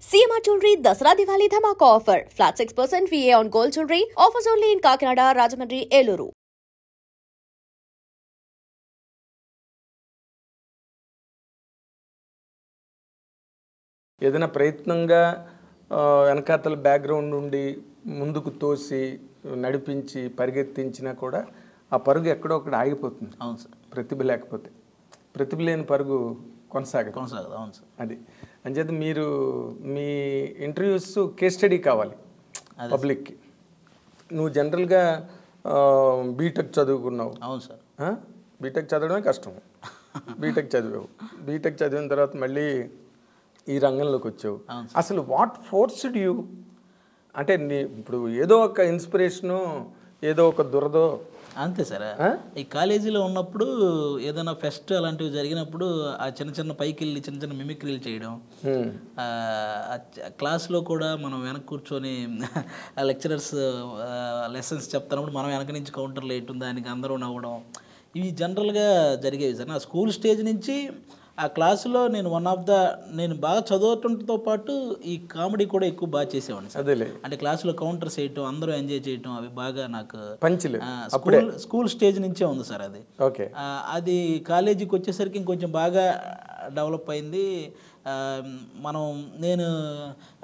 CMR Jewelry Dasara Diwali Dhamaka offer. Flat 6% VA on gold jewelry. Offers only in Kakinada, Rajahmundry, Eluru. ఏదైనా ప్రయత్నంగా వెనకాతల background నుండి ముందుకు తోసి నడిపించి పరిగెత్తించినా కూడా ఆ పరుగు ఎక్కడో ఒకటి ఆగిపోతుంది. అవును సార్. ప్రతిభ లేకపోతే ప్రతిభ లేని పరుగు కొనసాగదు. అవును సార్. అది అంచేత మీరు మీ ఇంటర్వ్యూస్ కేస్ స్టడీ కావాలి పబ్లిక్కి. నువ్వు జనరల్గా బీటెక్ చదువుకున్నావు. అవును సార్. బీటెక్ చదవడమే కష్టం. బీటెక్ చదివావు. బీటెక్ చదివిన తర్వాత మళ్ళీ ఈ రంగంలోకి వచ్చావు. అసలు వాట్ ఫోర్స్డ్ యూ? అంటే నీ ఇప్పుడు ఏదో ఒక ఇన్స్పిరేషను, ఏదో ఒక దురదో. అంతే సార్. ఈ కాలేజీలో ఉన్నప్పుడు ఏదైనా ఫెస్ట్ అలాంటివి జరిగినప్పుడు ఆ చిన్న చిన్న పైకి వెళ్ళి చిన్న చిన్న మిమిక్రీలు చేయడం, క్లాస్లో కూడా మనం వెనక కూర్చొని లెక్చరర్స్ లెసన్స్ చెప్తున్నప్పుడు మనం వెనక నుంచి కౌంటర్లు వేయటం, దానికి అందరూ నవ్వడం, ఇవి జనరల్గా జరిగేవి సార్. నా స్కూల్ స్టేజ్ నుంచి ఆ క్లాసులో నేను బాగా చదవటంతో పాటు ఈ కామెడీ కూడా ఎక్కువ బాగా చేసేవాడిని సార్. అంటే క్లాసులో కౌంటర్స్ వేయటం, అందరూ ఎంజాయ్ చేయటం, అవి బాగా నాకు స్కూల్ స్టేజ్ నుంచే ఉంది సార్. అది అది కాలేజీకి వచ్చేసరికి ఇంకొంచెం బాగా డెవలప్ అయింది. నేను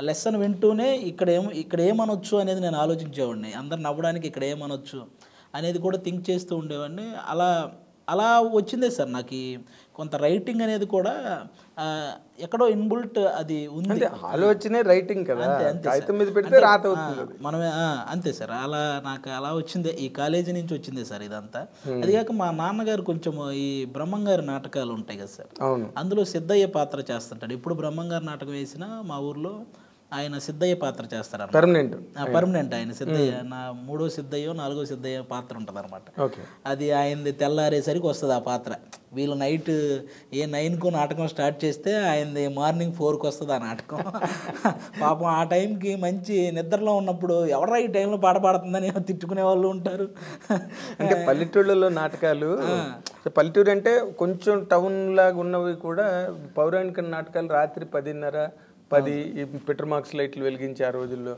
లెసన్ వింటూనే ఇక్కడ ఏమనొచ్చు అనేది నేను ఆలోచించేవాడిని. అందరు నవ్వడానికి ఇక్కడ ఏమనొచ్చు అనేది కూడా థింక్ చేస్తూ ఉండేవాడిని. అలా వచ్చిందే సార్. నాకు కొంత రైటింగ్ అనేది కూడా ఎక్కడో ఇన్బుల్ట్ అది ఉంది. ఆలోచనే రైటింగ్ కదా, కాగితం మీద పెడితే రాత అవుతుంది. మనమే అంతే సార్. నాకు అలా వచ్చిందే, ఈ కాలేజీ నుంచి వచ్చిందే సార్ ఇదంతా. అది కాక మా నాన్నగారు కొంచెం ఈ బ్రహ్మంగారి నాటకాలు ఉంటాయి కదా సార్, అందులో సిద్ధయ్య పాత్ర చేస్తుంటాడు. ఇప్పుడు బ్రహ్మంగారి నాటకం వేసినా మా ఊర్లో ఆయన సిద్ధయ్య పాత్ర చేస్తారు. పర్మనెంట్ ఆయన సిద్ధయ్య. నా 3వ సిద్ధయ్యో 4వ సిద్ధయ్య పాత్ర ఉంటుంది అనమాట. అది ఆయనది తెల్లారేసరికి వస్తుంది ఆ పాత్ర. వీళ్ళు నైట్ 9కు నాటకం స్టార్ట్ చేస్తే ఆయనది మార్నింగ్ 4కి వస్తుంది ఆ నాటకం. పాపం ఆ టైంకి మంచి నిద్రలో ఉన్నప్పుడు ఎవరా ఈ టైంలో పాట పాడుతుందని తిట్టుకునే వాళ్ళు ఉంటారు. అంటే పల్లెటూళ్ళలో నాటకాలు, పల్లెటూరు అంటే కొంచెం టౌన్ లాగా ఉన్నవి కూడా పౌరాణిక నాటకాలు రాత్రి 10:30 ఈ పెట్రోల్ మార్క్స్ లైట్లు వెలిగించి ఆ రోజుల్లో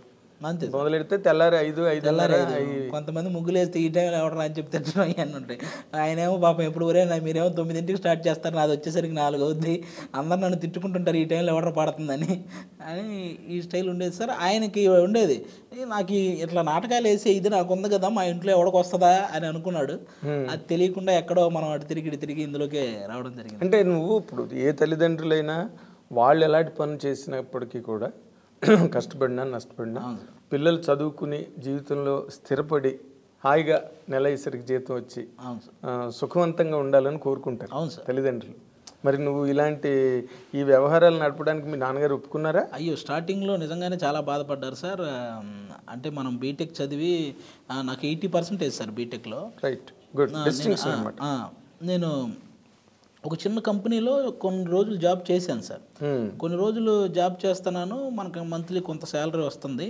అంతే మొదలెడితే తెల్లారి 5:30. కొంతమంది ముగ్గులేస్తే ఈ టైంలో ఎవడరా అని చెప్తే అవన్నీ ఉంటాయి. ఆయనేమో పాపం ఎప్పుడు మీరేమో 9ంటికి స్టార్ట్ చేస్తారు, నాది వచ్చేసరికి 4 అవుద్ది, అందరు నన్ను తిట్టుకుంటుంటారు ఈ టైంలో ఎవడరా పడుతుందని అని ఈ స్టైల్ ఉండేది సార్. ఆయనకి ఉండేది, నాకు ఇట్లా నాటకాలు వేసే ఇది నాకు ఉంది కదా, మా ఇంట్లో ఎవడికి వస్తుందా అని అనుకున్నాడు. అది తెలియకుండా ఎక్కడో మనం అటు తిరిగి ఇందులోకే రావడం జరిగింది. అంటే నువ్వు ఇప్పుడు ఏ తల్లిదండ్రులైనా వాళ్ళు ఎలాంటి పనులు చేసినప్పటికీ కూడా కష్టపడినా నష్టపడినా పిల్లలు చదువుకుని జీవితంలో స్థిరపడి హాయిగా నెలసరికి జీతం వచ్చి సుఖవంతంగా ఉండాలని కోరుకుంటారు తల్లిదండ్రులు. మరి నువ్వు ఇలాంటి ఈ వ్యవహారాలు నడపడానికి మీ నాన్నగారు ఒప్పుకున్నారా? అయ్యో, స్టార్టింగ్లో నిజంగానే చాలా బాధపడ్డారు సార్. అంటే మనం బీటెక్ చదివి నాకు 80% సార్ బీటెక్లో. రైట్, గుడ్ డిస్టింక్షన్ అన్నమాట. నేను ఒక చిన్న కంపెనీలో కొన్ని రోజులు జాబ్ చేశాను సార్. కొన్ని రోజులు జాబ్ చేస్తున్నాను, మనకు మంత్లీ కొంత శాలరీ వస్తుంది.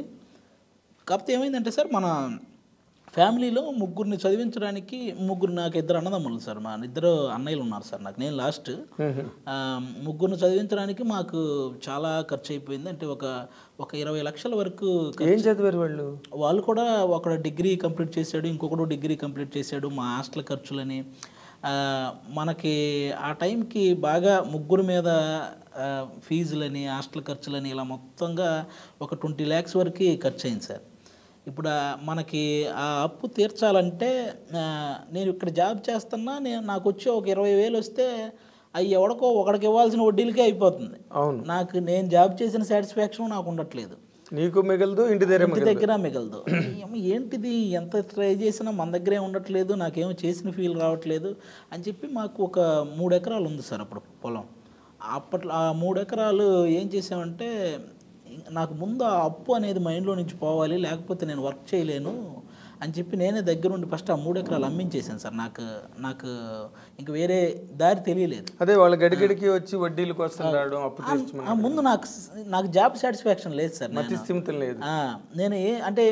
కాకపోతే ఏమైందంటే సార్, మన ఫ్యామిలీలో ముగ్గురిని చదివించడానికి నాకు 2 అన్నదమ్ములు సార్. మా 2 అన్నయ్యలు ఉన్నారు సార్. నేను లాస్ట్. ముగ్గురిని చదివించడానికి మాకు చాలా ఖర్చు అయిపోయింది. అంటే ఒక 20 లక్షల వరకు. ఏం చదివారు వాళ్ళు? వాళ్ళు కూడా ఒకడు డిగ్రీ కంప్లీట్ చేశాడు, ఇంకొకడు డిగ్రీ కంప్లీట్ చేశాడు. మా హాస్టల్ ఖర్చులని మనకి ఆ టైంకి బాగా ముగ్గురు మీద ఫీజులని, హాస్టల్ ఖర్చులని ఇలా మొత్తంగా ఒక 20 lakhs వరకు ఖర్చు అయింది సార్. ఇప్పుడు మనకి ఆ అప్పు తీర్చాలంటే నేను ఇక్కడ జాబ్ చేస్తున్నా, నాకు వచ్చి ఒక 20,000 వస్తే అవి ఎవడికో ఒకడికి ఇవ్వాల్సిన వడ్డీలకే అయిపోతుంది. నేను జాబ్ చేసిన సాటిస్ఫాక్షన్ నాకు ఉండట్లేదు. నీకు మిగలదు, ఇంటి దగ్గర మిగలదు. ఏంటిది, ఎంత ట్రై చేసినా మన దగ్గరే ఉండట్లేదు, నాకేమో చేసిన ఫీల్ రావట్లేదు అని చెప్పి మాకు ఒక 3 ఎకరాలు ఉంది సార్ అప్పుడు పొలం. అప్పట్లో ఆ 3 ఎకరాలు ఏం చేసామంటే, నాకు ముందు ఆ అప్పు అనేది మైండ్లో నుంచి పోవాలి, లేకపోతే నేను వర్క్ చేయలేను అని చెప్పి నేనే దగ్గరుండి ఫస్ట్ ఆ 3 ఎకరాలు అమ్మించేసాను సార్. నాకు ఇంక వేరే దారి తెలియలేదు. అదే వాళ్ళ గడిగడికి వచ్చి వడ్డీల కోసం రావడం, అప్పు తీర్చడం. ముందు నాకు జాబ్ సాటిస్ఫాక్షన్ లేదు సార్. లేదు. నేను అంటే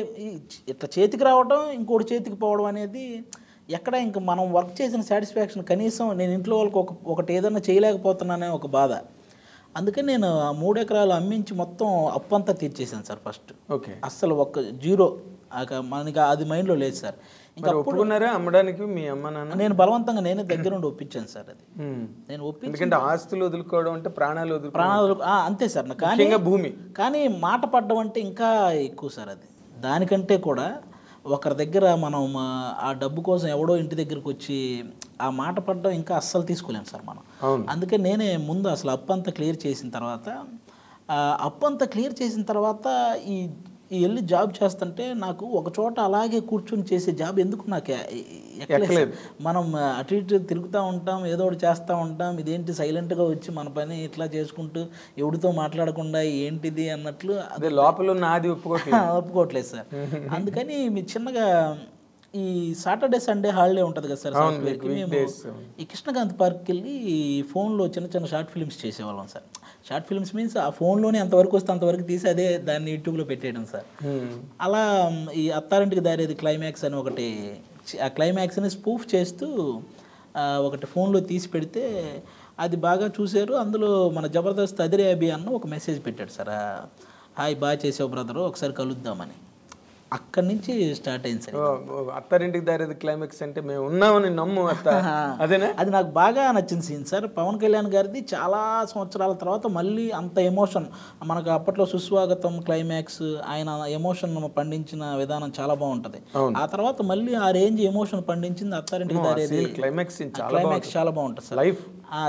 ఇట్లా చేతికి రావడం, ఇంకోటి చేతికి పోవడం అనేది ఎక్కడ ఇంక మనం వర్క్ చేసిన సాటిస్ఫాక్షన్ కనీసం నేను ఇంట్లో వాళ్ళకి ఒకటి ఏదైనా చేయలేకపోతున్నానే ఒక బాధ. అందుకని నేను ఆ 3 ఎకరాలు అమ్మించి మొత్తం అప్పంతా తీర్చేసాను సార్ ఫస్ట్. ఓకే. అస్సలు ఒక్క జీరో మనకి అది మైండ్లో లేదు సార్. ఇంకా ఒప్పుకున్నారా అమ్మడానికి మీ అమ్మ నాన్న? నేను బలవంతంగా నేనే దగ్గరుండి ఒప్పించాను సార్. అది నేను ఎందుకంటే ఆస్తులు వదులుకోవడం అంటే ప్రాణాలు అంతే సార్. కానీ భూమి కానీ మాట పడ్డం అంటే ఇంకా ఎక్కువ సార్. అది దానికంటే కూడా ఒకరి దగ్గర మనం ఆ డబ్బు కోసం ఎవడో ఇంటి దగ్గరికి వచ్చి ఆ మాట పడ్డం ఇంకా అస్సలు తీసుకోలేము సార్ మనం. అందుకే నేనే ముందు అసలు అప్పంతా క్లియర్ చేసిన తర్వాత ఈ వెళ్ళి జాబ్ చేస్తుంటే నాకు ఒక చోట అలాగే కూర్చొని చేసే జాబ్ ఎందుకు నాకు ఎక్కలేదు. మనం అటు ఇటు తిరుగుతూ ఉంటాం, ఏదో ఒకటి చేస్తూ ఉంటాం. ఇదేంటి సైలెంట్గా వచ్చి మన పని ఇట్లా చేసుకుంటూ ఎవరితో మాట్లాడకుండా ఏంటిది అన్నట్లు అదే లోపల నాది ఒప్పుకోవట్లేదు సార్. అందుకని మీ చిన్నగా ఈ సాటర్డే సండే హాలిడే ఉంటుంది కదా సార్ సాఫ్ట్వేర్కి, మేము ఈ కృష్ణకాంత్ పార్క్కి వెళ్ళి ఫోన్లో చిన్న చిన్న షార్ట్ ఫిల్మ్స్ చేసేవాళ్ళం సార్. షార్ట్ ఫిల్మ్స్ మీన్స్ ఆ ఫోన్లోనే ఎంతవరకు వస్తే అంతవరకు తీసి అదే దాన్ని యూట్యూబ్లో పెట్టేయడం సార్. అలా ఈ అత్తారింటికి దారేది క్లైమాక్స్ అని ఒకటి, ఆ క్లైమాక్స్ని స్పూఫ్ చేస్తూ ఒకటి ఫోన్లో తీసి పెడితే అది బాగా చూశారు. అందులో మన జబర్దస్త్ అదిరే అభి అన్న ఒక మెసేజ్ పెట్టాడు సార్, హాయ్ బాగా చేసావు బ్రదరు ఒకసారి కలుద్దామని. అక్కడి నుంచి స్టార్ట్ అయింది సార్. అత్తారింటికి దారేది క్లైమాక్స్ అంటే మేము ఉన్నామని నమ్ము అదేనా? అది నాకు బాగా నచ్చిన సీన్ సార్. పవన్ కళ్యాణ్ గారిది చాలా సంవత్సరాల తర్వాత మళ్ళీ అంత ఎమోషన్ మనకు అప్పట్లో సుస్వాగతం క్లైమాక్స్ ఆయన ఎమోషన్ పండించిన విధానం చాలా బాగుంటది. ఆ తర్వాత మళ్ళీ ఆ range emotion పండించింది Attarintiki Daredi climax చాలా బాగుంటుంది సార్.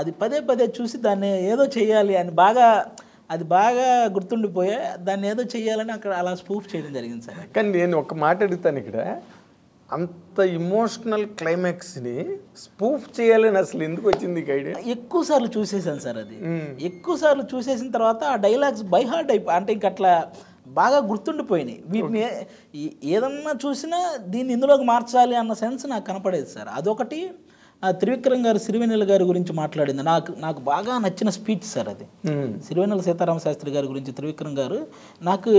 అది పదే పదే చూసి దాన్ని ఏదో చేయాలి అని అది బాగా గుర్తుండిపోయా, దాన్ని ఏదో చెయ్యాలని అక్కడ అలా స్పూఫ్ చేయడం జరిగింది సార్. కానీ నేను ఒక మాట అడుగుతాను ఇక్కడ, అంత ఇమోషనల్ క్లైమాక్స్ని స్పూఫ్ చేయాలని అసలు ఎందుకు వచ్చింది ఐడియా? ఎక్కువ సార్లు చూసేసాను సార్. అది ఎక్కువ సార్లు చూసేసిన తర్వాత ఆ డైలాగ్స్ బై హార్ట్ అంటే ఇంక అట్లా బాగా గుర్తుండిపోయినాయి. వీటిని ఏదన్నా చూసినా దీన్ని ఇందులోకి మార్చాలి అన్న సెన్స్ నాకు కనపడేది సార్. అదొకటి. త్రివిక్రమ్ గారు సిరివెన్నెల గారి గురించి మాట్లాడింది నాకు బాగా నచ్చిన స్పీచ్ సార్. అది సిరివెన్నెల సీతారామ శాస్త్రి గారి గురించి త్రివిక్రమ్ గారు, నాకు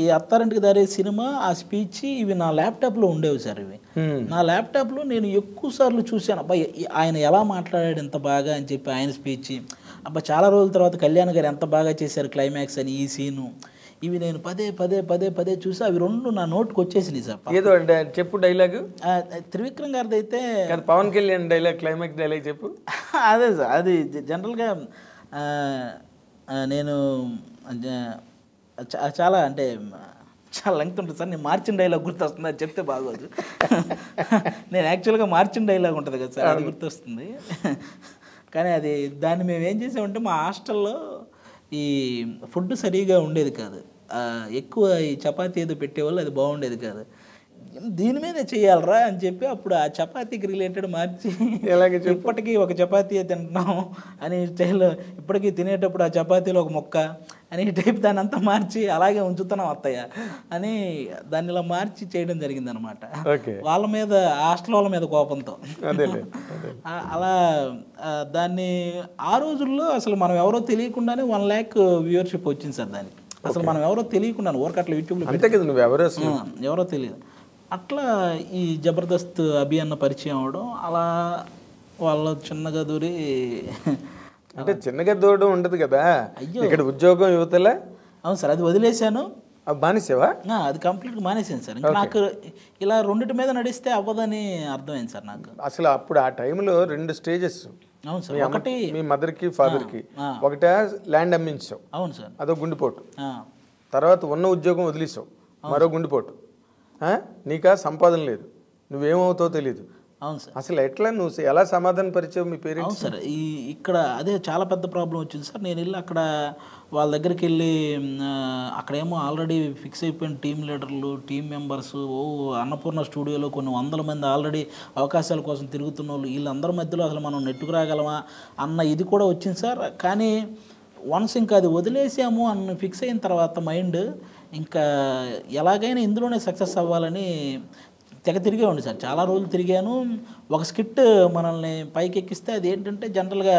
ఈ అత్తారింటికి దారే సినిమా ఆ స్పీచ్ ఇవి నా ల్యాప్టాప్లో ఉండేవి సార్. ఇవి నా ల్యాప్టాప్లో నేను ఎక్కువ సార్లు చూశాను. అబ్బాయి ఆయన ఎలా మాట్లాడాడు ఎంత బాగా అని చెప్పి ఆయన స్పీచ్. అబ్బా చాలా రోజుల తర్వాత కళ్యాణ్ గారు ఎంత బాగా చేశారు క్లైమాక్స్ అని, ఈ సీను, ఇవి నేను పదే పదే పదే పదే చూసి అవి రెండు నా నోట్కి వచ్చేసినాయి సార్. ఏదో చెప్పు డైలాగ్. త్రివిక్రమ్ గారిది అయితే Pawan Kalyan dialogue, climax dialogue చెప్పు. అదే సార్, అది జనరల్గా నేను చాలా అంటే చాలా లెంగ్త్ ఉంటుంది సార్. నేను మార్చిన డైలాగ్ గుర్తొస్తుంది, అది చెప్తే బాగోదు. నేను యాక్చువల్గా మార్చిన డైలాగ్ ఉంటుంది కదా సార్, అది గుర్తొస్తుంది. కానీ అది దాన్ని మేము ఏం చేసామంటే మా హాస్టల్లో ఈ ఫుడ్ సరిగా ఉండేది కాదు. ఎక్కువ ఈ చపాతీ ఏదో పెట్టేవాళ్ళు, అది బాగుండేది కాదు. దీని మీదే చేయాలరా అని చెప్పి అప్పుడు ఆ చపాతీకి రిలేటెడ్ మార్చి ఇప్పటికీ ఒక చపాతీ తింటున్నాం అని స్టైల్లో, ఇప్పటికీ తినేటప్పుడు ఆ చపాతీలో ఒక మొక్క అని టైప్ దాన్ని అంతా మార్చి అలాగే ఉంచుతున్నాం అత్తయ్య అని దాన్ని ఇలా మార్చి చేయడం జరిగింది అనమాట. వాళ్ళ మీద, హాస్టల్ వాళ్ళ మీద కోపంతో. అలా దాన్ని ఆ రోజుల్లో అసలు మనం ఎవరో తెలియకుండానే 1 lakh వ్యూవర్షిప్ వచ్చింది సార్ దానికి. అసలు మనం ఎవరో తెలియకుండా ఊరకట్ల యూట్యూబ్లో ఎవరో తెలియదు. అట్లా ఈ జబర్దస్త్ అభి అన్న పరిచయం అవడం, అలా వాళ్ళ చిన్నగా దూరి, అంటే చిన్నగా దూరడం ఉండదు కదా ఇక్కడ ఉద్యోగం యువతలే. అవును సార్, అది వదిలేశాను. మానేసావా? అది కంప్లీట్గా మానేసాను సార్. ఇంకా నాకు ఇలా రెండిటి మీద నడిస్తే అవ్వదని అర్థమైంది సార్ నాకు. అసలు అప్పుడు ఆ టైంలో 2 స్టేజెస్. అవును సార్. ఒకటి మీ మదర్కి ఫాదర్కి, ఒకటే ల్యాండ్ అమ్మించావు. అవును సార్. అదో గుండెపోటు. తర్వాత ఉన్న ఉద్యోగం వదిలేసావు, మరో గుండెపోటు. నీకా సంపాదన లేదు, నువ్వేమవుతావో తెలీదు. అవును సార్. అసలు ఎట్లా నువ్వు ఎలా సమాధానం పరిచయం మీ పేరెంట్స్? అవును సార్, ఇక్కడ అదే చాలా పెద్ద ప్రాబ్లం వచ్చింది సార్. నేను వెళ్ళి అక్కడ వాళ్ళ దగ్గరికి వెళ్ళి అక్కడేమో ఆల్రెడీ ఫిక్స్ అయిపోయిన టీమ్ లీడర్లు, టీమ్ మెంబర్స్, అన్నపూర్ణ స్టూడియోలో కొన్ని 100 మంది ఆల్రెడీ అవకాశాల కోసం తిరుగుతున్న వాళ్ళు, వీళ్ళందరి మధ్యలో అసలు మనం నెట్టుకు రాగలమా అన్న ఇది కూడా వచ్చింది సార్. కానీ వన్స్ ఇంకా అది వదిలేసాము అన్న ఫిక్స్ అయిన తర్వాత మైండ్ ఇంకా ఎలాగైనా ఇందులోనే సక్సెస్ అవ్వాలని తెగ తిరిగేవాడిని సార్. చాలా రోజులు తిరిగాను. ఒక స్కిట్ మనల్ని పైకి ఎక్కిస్తే అది ఏంటంటే జనరల్గా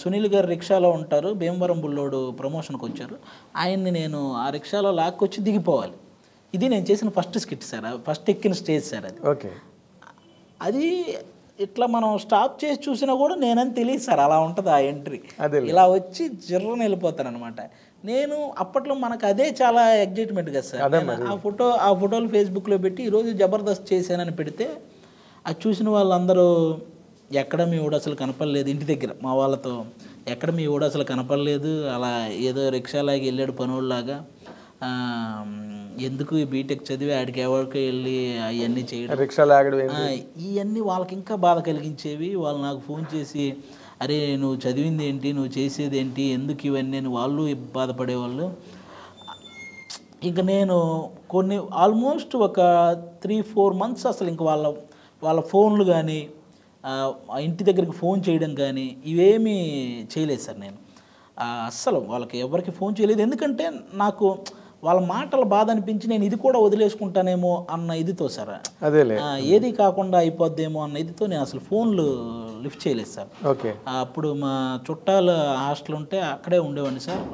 సునీల్ గారు రిక్షాలో ఉంటారు, భీమవరం బుల్లోడు ప్రమోషన్కి వచ్చారు, ఆయన్ని నేను ఆ రిక్షాలో లాక్కొచ్చి దిగిపోవాలి. ఇది నేను చేసిన ఫస్ట్ స్కిట్ సార్, ఫస్ట్ ఎక్కిన స్టేజ్ సార్ అది. ఓకే. అది ఇట్లా మనం స్టాప్ చేసి చూసినా కూడా నేనని తెలియదు సార్, అలా ఉంటుంది ఆ ఎంట్రీ. ఇలా వచ్చి జిర్రని వెళ్ళిపోతాను అనమాట. నేను అప్పట్లో మనకు అదే చాలా ఎగ్జైట్మెంట్ కదా సార్. ఆ ఫోటోలు ఫేస్బుక్లో పెట్టి ఈరోజు జబర్దస్త్ చేశానని పెడితే అది చూసిన వాళ్ళందరూ ఎక్కడ మీ ఊడు అసలు కనపడలేదు, ఇంటి దగ్గర మా వాళ్ళతో ఎక్కడ మీ ఊడు అసలు కనపడలేదు, అలా ఏదో రిక్షాలాగా వెళ్ళాడు పనుల్లాగా, ఎందుకు ఈ బీటెక్ చదివి ఆడికి ఎవరికి వెళ్ళి అవన్నీ చేయడం, ఇవన్నీ వాళ్ళకి ఇంకా బాధ కలిగించేవి. వాళ్ళు నాకు ఫోన్ చేసి అరే నువ్వు చదివింది ఏంటి, నువ్వు చేసేది ఏంటి, ఎందుకు ఇవన్నీ అని వాళ్ళు బాధపడేవాళ్ళు. ఇంకా నేను ఆల్మోస్ట్ ఒక 3-4 months అసలు ఇంక వాళ్ళ ఫోన్లు కానీ ఇంటి దగ్గరికి ఫోన్ చేయడం కానీ ఇవేమీ చేయలేదు సార్. నేను అస్సలు వాళ్ళకి ఎవరికి ఫోన్ చేయలేదు. ఎందుకంటే నాకు వాళ్ళ మాటల బాధ అనిపించి నేను ఇది కూడా వదిలేసుకుంటానేమో అన్న ఇదితో సార్, ఏది కాకుండా అయిపోద్దేమో అన్న ఇదితో నేను అసలు ఫోన్లు లిఫ్ట్ చేయలేదు సార్. అప్పుడు మా చుట్టాలు హాస్టల్ ఉంటే అక్కడే ఉండేవాడిని సార్.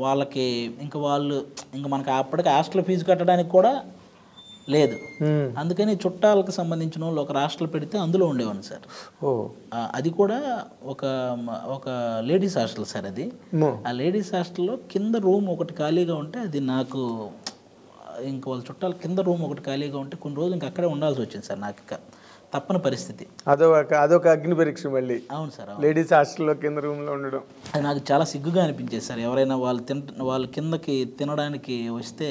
వాళ్ళకి ఇంకా మనకి అప్పటికి హాస్టల్ ఫీజు కట్టడానికి కూడా లేదు, అందుకని చుట్టాలకు సంబంధించిన వాళ్ళు ఒక హాస్టల్ పెడితే అందులో ఉండేవాడిని సార్. అది కూడా ఒక లేడీస్ హాస్టల్ సార్. అది ఆ లేడీస్ హాస్టల్లో కింద రూమ్ ఒకటి ఖాళీగా ఉంటే అది నాకు ఇంక వాళ్ళ చుట్టాలు కింద రూమ్ ఒకటి ఖాళీగా ఉంటే కొన్ని రోజులు ఇంక అక్కడే ఉండాల్సి వచ్చింది సార్. నాకు ఇక తప్పని పరిస్థితి. అదొక అగ్ని పరీక్ష మళ్ళీ. అవును సార్, లేడీస్ హాస్టల్లో కింద రూమ్లో ఉండడం అది నాకు చాలా సిగ్గుగా అనిపించేది సార్. ఎవరైనా వాళ్ళు కిందకి తినడానికి వస్తే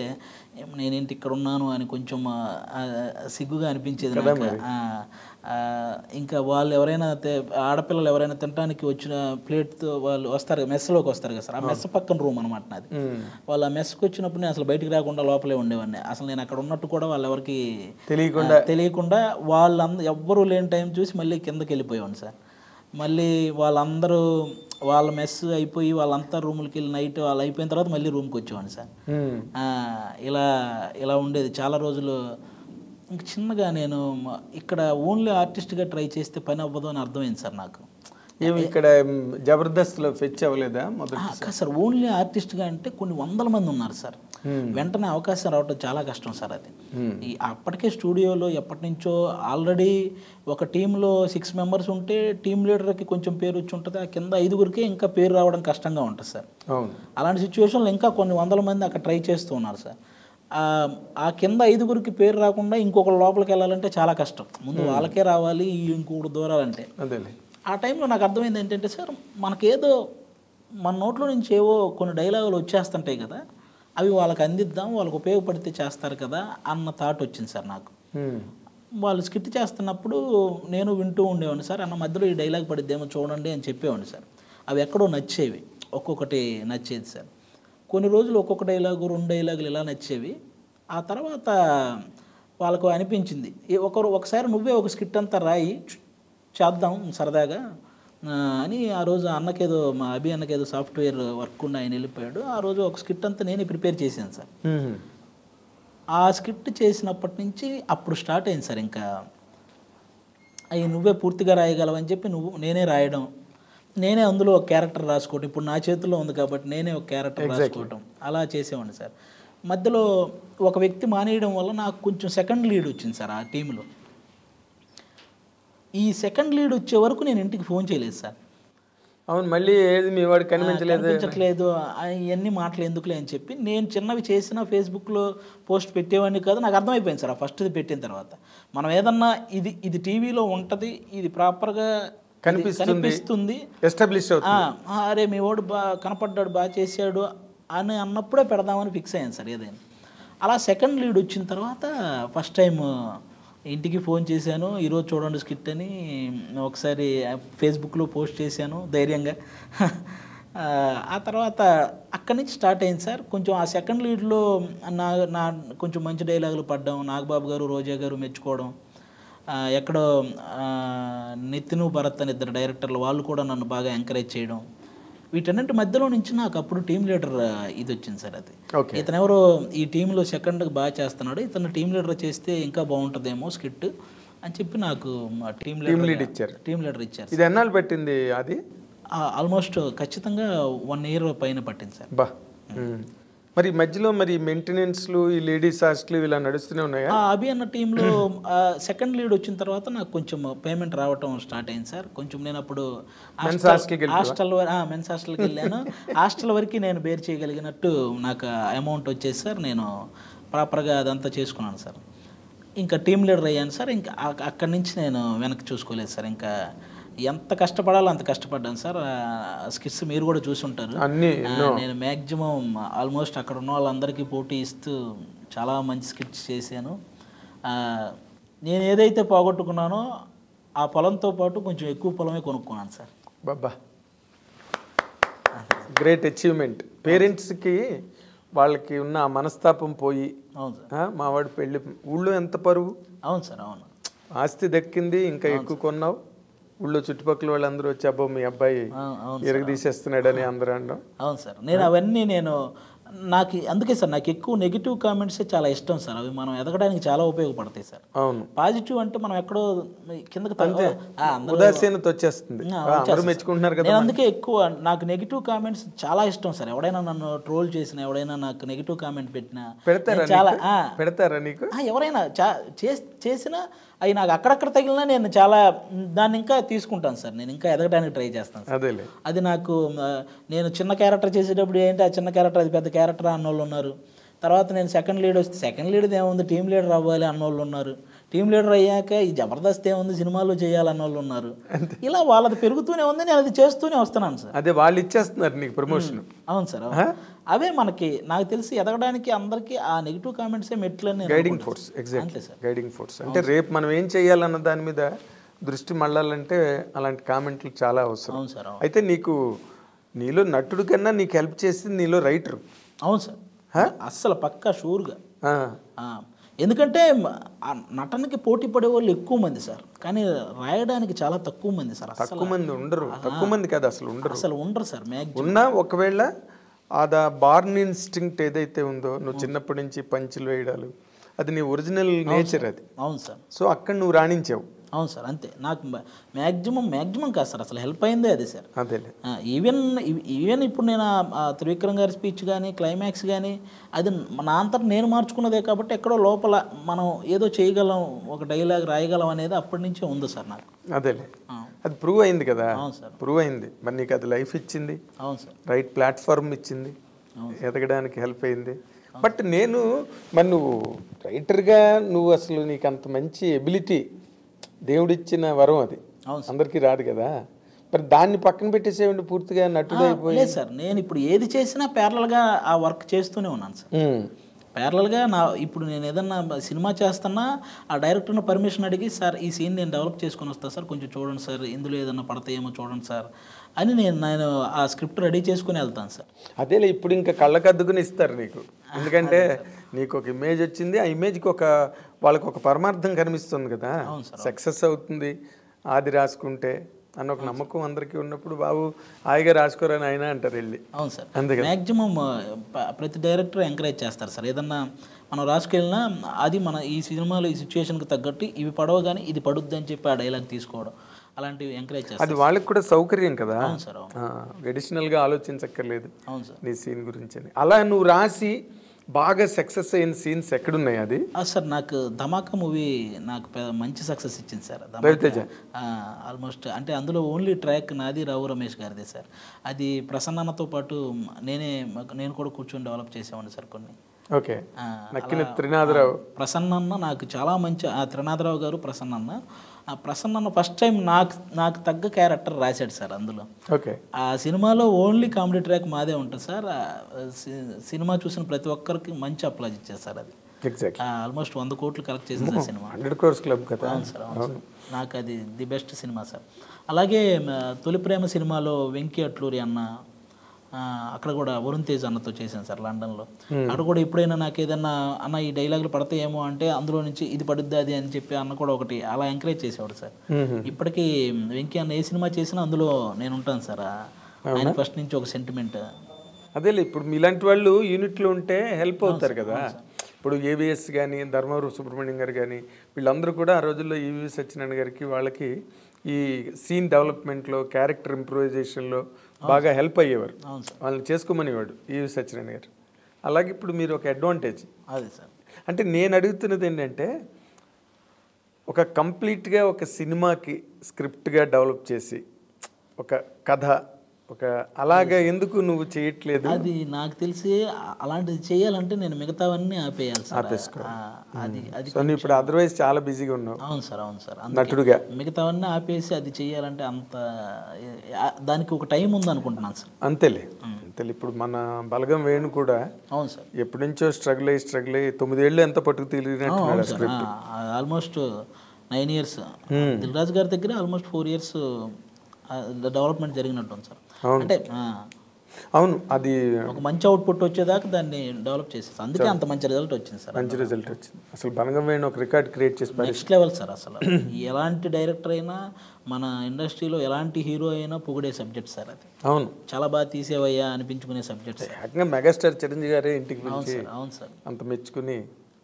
నేనేంటి ఇక్కడ ఉన్నాను అని కొంచెం సిగ్గుగా అనిపించేది నాకు. ఇంకా వాళ్ళు ఎవరైనా ఆడపిల్లలు ఎవరైనా తినడానికి వచ్చిన ప్లేట్తో వాళ్ళు వస్తారు, మెస్లోకి వస్తారు కదా సార్. ఆ మెస్ పక్కన రూమ్ అనమాట నాది. వాళ్ళు ఆ మెస్కి వచ్చినప్పుడు నేను అసలు బయటికి రాకుండా లోపలే ఉండేవాడిని. అసలు నేను అక్కడ ఉన్నట్టు కూడా వాళ్ళు ఎవరికి తెలియకుండా ఎవ్వరూ లేని టైం చూసి మళ్ళీ కిందకి వెళ్ళిపోయేవాడిని సార్. మళ్ళీ వాళ్ళ మెస్ అయిపోయి వాళ్ళంతా రూములకి వెళ్ళి నైట్ వాళ్ళు అయిపోయిన తర్వాత మళ్ళీ రూమ్కి వచ్చేవాడిని సార్. ఇలా ఉండేది చాలా రోజులు. ఇంక చిన్నగా నేను ఇక్కడ ఓన్లీ ఆర్టిస్ట్గా ట్రై చేస్తే పని అవ్వదు అని అర్థమైంది సార్ నాకు. ఇక్కడ జబర్దస్త్లో ఫెచ్ అవ్వలేదా మొదటి సార్? ఓన్లీ ఆర్టిస్ట్గా అంటే కొన్ని 100 మంది ఉన్నారు సార్. వెంటనే అవకాశం రావడం చాలా కష్టం సార్. అది అప్పటికే స్టూడియోలో ఎప్పటి నుంచో ఆల్రెడీ ఒక టీంలో 6 members ఉంటే టీం లీడర్కి కొంచెం పేరు వచ్చి ఉంటుంది, ఆ కింద 5గురికే ఇంకా పేరు రావడం కష్టంగా ఉంటుంది సార్. అలాంటి సిచ్యువేషన్లో ఇంకా కొన్ని 100 మంది అక్కడ ట్రై చేస్తూ ఉన్నారు సార్. ఆ కింద 5గురికి పేరు రాకుండా ఇంకొకరు లోపలికి వెళ్ళాలంటే చాలా కష్టం. ముందు వాళ్ళకే రావాలి, ఇంకొకటి దూరాలంటే. ఆ టైంలో నాకు అర్థమైంది ఏంటంటే సార్, మనకేదో మన నోట్లో నుంచి ఏవో కొన్ని డైలాగులు వచ్చేస్తుంటాయి కదా, అవి వాళ్ళకి అందిద్దాం, వాళ్ళకి ఉపయోగపడితే చేస్తారు కదా అన్న థాట్ వచ్చింది సార్ నాకు. వాళ్ళు స్కిట్ చేస్తున్నప్పుడు నేను వింటూ ఉండేవాడిని సార్. అన్న మధ్యలో ఈ డైలాగ్ పడిద్దేమో చూడండి అని చెప్పేవాడిని సార్. అవి ఎక్కడో నచ్చేవి, ఒక్కొక్కటి నచ్చేది సార్. కొన్ని రోజులు ఒక్కొక్క డైలాగు 2 డైలాగులు ఇలా నచ్చేవి. ఆ తర్వాత వాళ్ళకు అనిపించింది ఒకసారి నువ్వే ఒక స్కిట్ అంతా రాయి చేద్దాం సరదాగా అని. ఆ రోజు అన్నకేదో మా అభి అన్నకేదో సాఫ్ట్వేర్ వర్క్ ఉండి ఆయన వెళ్ళిపోయాడు. ఆ రోజు ఒక స్కిట్ అంతా నేనే ప్రిపేర్ చేశాను సార్. ఆ స్కిట్ చేసినప్పటి నుంచి అప్పుడు స్టార్ట్ అయింది సార్. ఇంకా అవి నువ్వే పూర్తిగా రాయగలవని చెప్పి నేనే రాయడం, నేనే అందులో ఒక క్యారెక్టర్ రాసుకోవటం. ఇప్పుడు నా చేతిలో ఉంది కాబట్టి నేనే ఒక క్యారెక్టర్ రాసుకోవటం, అలా చేసేవాడిని సార్. మధ్యలో ఒక వ్యక్తి మానేయడం వల్ల నాకు కొంచెం సెకండ్ లీడ్ వచ్చింది సార్ ఆ టీంలో. ఈ సెకండ్ లీడ్ వచ్చే వరకు నేను ఇంటికి ఫోన్ చేయలేదు సార్. అవును, మళ్ళీ ఏది మీ వాడికి కనిపించట్లేదు, ఇవన్నీ మాటలు ఎందుకులే అని చెప్పి నేను చిన్నవి చేసిన ఫేస్బుక్లో పోస్ట్ పెట్టేవాడిని కాదు. నాకు అర్థమైపోయింది సార్ ఆ ఫస్ట్ది పెట్టిన తర్వాత, మనం ఏదన్నా ఇది టీవీలో ఉంటుంది, ఇది ప్రాపర్గా కనిపిస్తుంది, అరే మీ వాడు కనపడ్డాడు, బాగా చేశాడు అని అన్నప్పుడే పెడదామని ఫిక్స్ అయ్యాను సార్ ఏదైనా. అలా సెకండ్ లీడ్ వచ్చిన తర్వాత ఫస్ట్ టైం ఇంటికి ఫోన్ చేశాను, ఈరోజు చూడండి స్కిట్ అని ఒకసారి ఫేస్బుక్లో పోస్ట్ చేశాను ధైర్యంగా. ఆ తర్వాత అక్కడి నుంచి స్టార్ట్ అయింది సార్. కొంచెం ఆ సెకండ్ లీడ్లో నా కొంచెం మంచి డైలాగులు పడ్డం, నాగబాబు గారు రోజా గారు మెచ్చుకోవడం, ఎక్కడో నితిన్ భరత్ అని 2 డైరెక్టర్లు వాళ్ళు కూడా నన్ను బాగా ఎంకరేజ్ చేయడం, వీటన్నింటి మధ్యలో నుంచి నాకు అప్పుడు టీం లీడర్ ఇది వచ్చింది సార్. అది ఇతను ఎవరో ఈ టీంలో సెకండ్కి బాగా చేస్తున్నాడు, ఇతను టీం లీడర్ చేస్తే ఇంకా బాగుంటుందేమో స్కిట్ అని చెప్పి నాకు టీం లీడర్ ఇచ్చారు. ఇది ఎన్నాళ్ళు పెట్టింది? అది ఆల్మోస్ట్ ఖచ్చితంగా 1 year పైన పట్టింది సార్. మరి మధ్యలో మరి మెయింటెనెన్స్లు ఈ లేడీస్ హాస్టల్ ఇలా నడుస్తూనే ఉన్నాయా? అభి అన్న టీంలో సెకండ్ లీడ్ వచ్చిన తర్వాత నాకు కొంచెం పేమెంట్ రావటం స్టార్ట్ అయింది సార్. కొంచెం నేను అప్పుడు మెన్స్ హాస్టల్కి వెళ్ళాను. హాస్టల్ వరకు నేను బేర్ చేయగలిగినట్టు నాకు అమౌంట్ వచ్చేసి సార్ నేను ప్రాపర్గా అదంతా చేసుకున్నాను సార్. ఇంకా టీమ్ లీడర్ అయ్యాను సార్. ఇంకా అక్కడి నుంచి నేను వెనక్కి చూసుకోలేదు సార్. ఇంకా ఎంత కష్టపడాలో అంత కష్టపడ్డాను సార్. స్కిట్స్ మీరు కూడా చూసుంటారు. నేను మ్యాక్సిమం ఆల్మోస్ట్ అక్కడ ఉన్న వాళ్ళందరికీ పోటీ ఇస్తూ చాలా మంచి స్కిట్స్ చేశాను. నేను ఏదైతే పోగొట్టుకున్నానో ఆ పొలంతో పాటు కొంచెం ఎక్కువ పొలమే కొనుక్కున్నాను సార్. బాబా, గ్రేట్ అచీవ్మెంట్. పేరెంట్స్కి వాళ్ళకి ఉన్న మనస్తాపం పోయి, అవును సార్, మావాడు పెళ్ళి ఊళ్ళో ఎంత పరువు. అవును సార్, అవును. ఆస్తి దక్కింది, ఇంకా ఎక్కువ కొన్నావు. ఊళ్ళో చుట్టుపక్కల వాళ్ళందరూ వచ్చి అబ్బో మీ అబ్బాయి ఎరగదీసేస్తున్నాడని అందరూ అనడం. అవును సార్, నేను అవన్నీ నాకు అందుకే సార్ నాకు ఎక్కువ నెగిటివ్ కామెంట్సే చాలా ఇష్టం సార్. అవి మనం ఎదగడానికి చాలా ఉపయోగపడతాయి సార్. అవును, పాజిటివ్ అంటే మనం ఎక్కడో కిందకి ఉదాసీనత వచ్చేస్తుంది, మెచ్చుకుంటున్నారు కదా. అందుకే ఎక్కువ నాకు నెగిటివ్ కామెంట్స్ చాలా ఇష్టం సార్. ఎవడైనా నన్ను ట్రోల్ చేసినా, ఎవడైనా నాకు నెగిటివ్ కామెంట్ పెట్టినా పెడతారా నీకు? ఎవరైనా చేసినా అవి నాకు అక్కడక్కడ తగిలినా నేను చాలా దాన్ని ఇంకా తీసుకుంటాను సార్. నేను ఇంకా ఎదగడానికి ట్రై చేస్తాను సార్. అది నాకు నేను చిన్న క్యారెక్టర్ చేసేటప్పుడు ఏంటి ఆ చిన్న క్యారెక్టర్ అది పెద్ద క్యారెక్టర్ అన్నోళ్ళు ఉన్నారు. తర్వాత నేను సెకండ్ లీడ్ వస్తే సెకండ్ లీడ్ ఏముంది టీమ్ లీడర్ అవ్వాలి అన్నోళ్ళు ఉన్నారు. టీమ్ లీడర్ అయ్యాక ఈ జబర్దస్త్ ఏముంది సినిమాలో చేయాలన్న వాళ్ళు ఉన్నారు. ఇలా వాళ్ళది పెరుగుతూనే ఉంది, నేను అది చేస్తూనే వస్తున్నాను సార్. అదే వాళ్ళు ఇచ్చేస్తున్నారు నీకు ప్రమోషన్. అవును సార్, అవే మనకి నాకు తెలిసి ఎదగడానికి అందరికీ ఆ నెగిటివ్ కామెంట్సే మెట్లని guiding force. Exactly sir, guiding force. అంటే రేపు మనం ఏం చేయాలన్న దాని మీద దృష్టి మళ్ళాలంటే అలాంటి కామెంట్లు చాలా అవసరం. అవును సార్. అయితే నీలో నటుడు కన్నా నీకు హెల్ప్ చేసింది నీలో రైటర్. అవును సార్, అస్సలు పక్కా షూర్గా. ఎందుకంటే నటనకి పోటీ పడే వాళ్ళు ఎక్కువ మంది సార్, కానీ రాయడానికి చాలా తక్కువ మంది సార్. తక్కువ మంది ఉండరు, తక్కువ మంది కాదు అసలు ఉండరు సార్. ఉన్నా ఒకవేళ అది బార్న్ ఇన్స్టింక్ట్ ఏదైతే ఉందో, నువ్వు చిన్నప్పటి నుంచి పంచులు వేయడాలు, అది నీ ఒరిజినల్ నేచర్ అది. అవును సార్. సో అక్కడ నువ్వు రాణించావు. అవును సార్, అంతే. నాకు మ్యాక్సిమం కాదు సార్, అసలు హెల్ప్ అయిందే అది సార్. అదే ఈవెన్ ఇప్పుడు నేను త్రివిక్రమ్ గారి స్పీచ్ కానీ క్లైమాక్స్ కానీ అది నా అంతటా నేను మార్చుకున్నదే కాబట్టి ఎక్కడో లోపల మనం ఏదో చేయగలం, ఒక డైలాగ్ రాయగలం అనేది అప్పటి నుంచే ఉంది సార్ నాకు. అదేలే, అది ప్రూవ్ అయింది కదా. అవును సార్, ప్రూవ్ అయింది. మరి నీకు అది లైఫ్ ఇచ్చింది. అవును సార్, రైట్ ప్లాట్ఫామ్ ఇచ్చింది, ఎదగడానికి హెల్ప్ అయింది. బట్ మరి నువ్వు రైటర్గా నువ్వు అసలు నీకు అంత మంచి ఎబిలిటీ దేవుడిచ్చిన వరం అది, అందరికీ రాదు కదా. మరి దాన్ని పక్కన పెట్టేసేవండి పూర్తిగా నటుడు అయిపోయి. లేదు సార్, నేను ఇప్పుడు ఏది చేసినా ప్యారలల్గా ఆ వర్క్ చేస్తూనే ఉన్నాను సార్. ప్యారలల్గా ఇప్పుడు నేను ఏదన్నా సినిమా చేస్తున్నా ఆ డైరెక్టర్ని పర్మిషన్ అడిగి, సార్ ఈ సీన్ నేను డెవలప్ చేసుకొని వస్తాను సార్, కొంచెం చూడండి సార్, ఇందులో ఏదన్నా పడతాయేమో చూడండి సార్ అని నేను ఆ స్క్రిప్ట్ రెడీ చేసుకుని వెళ్తాను సార్. అదేలే, ఇప్పుడు ఇంకా కళ్ళకద్దుకుని ఇస్తారు నీకు. ఎందుకంటే నీకు ఒక ఇమేజ్ వచ్చింది, ఆ ఇమేజ్కి వాళ్ళకి ఒక పరమార్థం కనిపిస్తుంది కదా, సక్సెస్ అవుతుంది ఆది రాసుకుంటే అన్న ఒక నమ్మకం అందరికీ ఉన్నప్పుడు బాబు హాయిగా రాసుకోరని ఆయన అంటారు వెళ్ళి. అవును సార్, అందుకే మ్యాక్సిమం ప్రతి డైరెక్టర్ ఎంకరేజ్ చేస్తారు సార్. ఏదన్నా మనం రాసుకెళ్ళినా అది మన ఈ సినిమాలో ఈ సిచ్యువేషన్కి తగ్గట్టు ఇవి పడవ కానీ ఇది పడుద్ది అని చెప్పి ఆ డైలాగ్ తీసుకోవడం అలాంటివి ఎంకరేజ్ చేస్తారు. అది వాళ్ళకి కూడా సౌకర్యం కదా. అవును సార్, అడిషనల్గా ఆలోచించక్కర్లేదు. అవును సార్, నీ సీన్ గురించి అని. అలా నువ్వు రాసి బాగా సక్సెస్ అయిన సీన్స్ ఎక్కడున్నాయి? అది సార్ నాకు ధమాకా మూవీ నాకు మంచి సక్సెస్ ఇచ్చింది సార్. ఆల్మోస్ట్ అంటే అందులో ఓన్లీ ట్రాక్ నాది రావు రమేష్ గారిదే సార్. అది ప్రసన్నతో పాటు నేను కూడా కూర్చొని డెవలప్ చేసేవాడిని సార్ కొన్ని. ఓకే, త్రినాథరావు ప్రసన్న నాకు చాలా మంచి త్రినాథరావు గారు ప్రసన్న ఫస్ట్ టైం నాకు తగ్గ క్యారెక్టర్ రాశాడు సార్ అందులో. ఓకే, ఆ సినిమాలో ఓన్లీ కామెడీ ట్రాక్ మాదే ఉంటుంది సార్. సినిమా చూసిన ప్రతి ఒక్కరికి మంచి అప్లాజ్ ఇచ్చారు సార్. అది ఆల్మోస్ట్ 100 కోట్లు కలెక్ట్ చేసింది ఆ సినిమా. 100 crores క్లబ్ కదా. అవును సార్, అవును. నాకు అది ది బెస్ట్ సినిమా సార్. అలాగే తొలి ప్రేమ సినిమాలో వెంకీ అట్లూరి అన్న, అక్కడ కూడా వరుణ్ తేజ్ అన్నతో చేశాను సార్ లండన్లో. అక్కడ కూడా ఎప్పుడైనా నాకు ఏదన్నా అన్న ఈ డైలాగులు పడతాయేమో అంటే అందులో నుంచి ఇది పడుద్ది అది అని చెప్పి అన్న కూడా ఒకటి అలా ఎంకరేజ్ చేసేవాడు సార్. ఇప్పటికీ వెంకీ అన్న ఏ సినిమా చేసినా అందులో నేను ఉంటాను సార్. ఆయన ఫస్ట్ నుంచి ఒక సెంటిమెంట్. అదేలే, ఇప్పుడు మీలాంటి వాళ్ళు యూనిట్లో ఉంటే హెల్ప్ అవుతారు కదా. ఇప్పుడు ఏవిఎస్ కానీ ధర్మవరం సుబ్రహ్మణ్యం గారు కానీ వీళ్ళందరూ కూడా ఆ రోజుల్లో ఈవి సత్యనారాయణ గారికి వాళ్ళకి ఈ సీన్ డెవలప్మెంట్లో క్యారెక్టర్ ఇంప్రూవైజేషన్లో బాగా హెల్ప్ అయ్యేవారు. వాళ్ళని చేసుకోమనేవాడు ఈవి సత్యనారాయణ గారు. అలాగే ఇప్పుడు మీరు ఒక అడ్వాంటేజ్. అదే సార్. అంటే నేను అడుగుతున్నది ఏంటంటే ఒక కంప్లీట్గా ఒక సినిమాకి స్క్రిప్ట్గా డెవలప్ చేసి ఒక కథ ఒక అలాగా ఎందుకు నువ్వు చేయట్లేదు? అది నాకు తెలిసి అలాంటిది చేయాలంటే నేను మిగతావన్నీ ఆపేయాలి సార్. అది అది ఇప్పుడు అదర్వైజ్ చాలా బిజీగా ఉన్నావు. అవును సార్, అవును సార్. నటుడుగా మిగతావన్నీ ఆపేసి అది చేయాలంటే అంత దానికి ఒక టైం ఉంది అనుకుంటున్నాను సార్. అంతేలే. ఇప్పుడు మన బలగం వేణు కూడా అవును సార్ ఎప్పటి నుంచో స్ట్రగుల్ అయ్యి 9 ఏళ్ళు ఎంత పట్టుకు తెలియనట్టు ఆల్మోస్ట్ 9 years. దిల్ రాజు గారి దగ్గర ఆల్మోస్ట్ 4 years డెవలప్మెంట్ జరిగినట్టు సార్. అంటే అవును, అది ఒక మంచి అవుట్పుట్ వచ్చేదాకా దాన్ని డెవలప్ చేసేసి అందుకే అంత మంచి రిజల్ట్ వచ్చింది సార్. మంచి రిజల్ట్ వచ్చింది. అసలు బలగం వేణు ఒక రికార్డ్ క్రియేట్ చేసి నెక్స్ట్ లెవెల్ సార్. అసలు ఎలాంటి డైరెక్టర్ అయినా మన ఇండస్ట్రీలో ఎలాంటి హీరో అయినా పొగిడే సబ్జెక్ట్ సార్ అది. అవును, చాలా బాగా తీసేవయ్యా అనిపించుకునే సబ్జెక్ట్ సార్. ఏకంగా మెగాస్టార్ చిరంజీవి గారే ఇంటికి పిలిచి అవును సార్ అంత మెచ్చుకుని.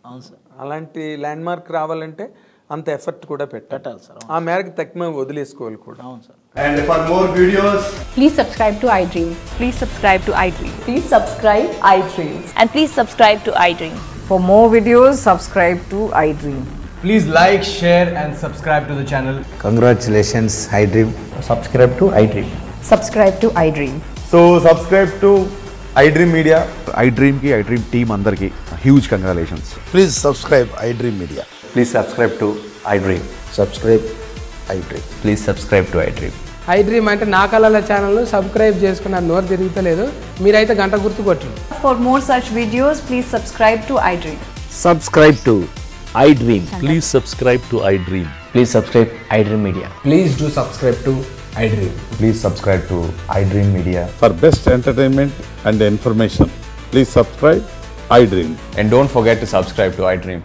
అవును సార్. అలాంటి ల్యాండ్ మార్క్ రావాలంటే అంత ఎఫర్ట్ కూడా పెట్టాలి సార్. ఆ మేరకు తక్కువ వదిలేసుకోవాలి కూడా. అవును sir. And for more videos, please subscribe to iDream. Please subscribe to iDream. Please subscribe iDream. And please subscribe to iDream. For more videos, subscribe to iDream. please like, share and subscribe to the channel. Congratulations, iDream. Subscribe to iDream. Subscribe to iDream. So subscribe to iDream Media. iDream ki iDream team andarki huge congratulations. Please subscribe iDream Media. Please subscribe to iDream. Subscribe iDream. Please subscribe to iDream. iDream అంటే నా కళల channel subscribe చేసుకున్న నోరు తిరుగుతలేదు, మీరైతే గంట గుర్తు కొట్టండి. For more such videos, please subscribe to iDream. Subscribe to iDream. Please subscribe to iDream. Please subscribe iDream Media. Please do subscribe to iDream. Please subscribe to iDream Media. For best entertainment and information, please subscribe iDream. And don't forget to subscribe to iDream.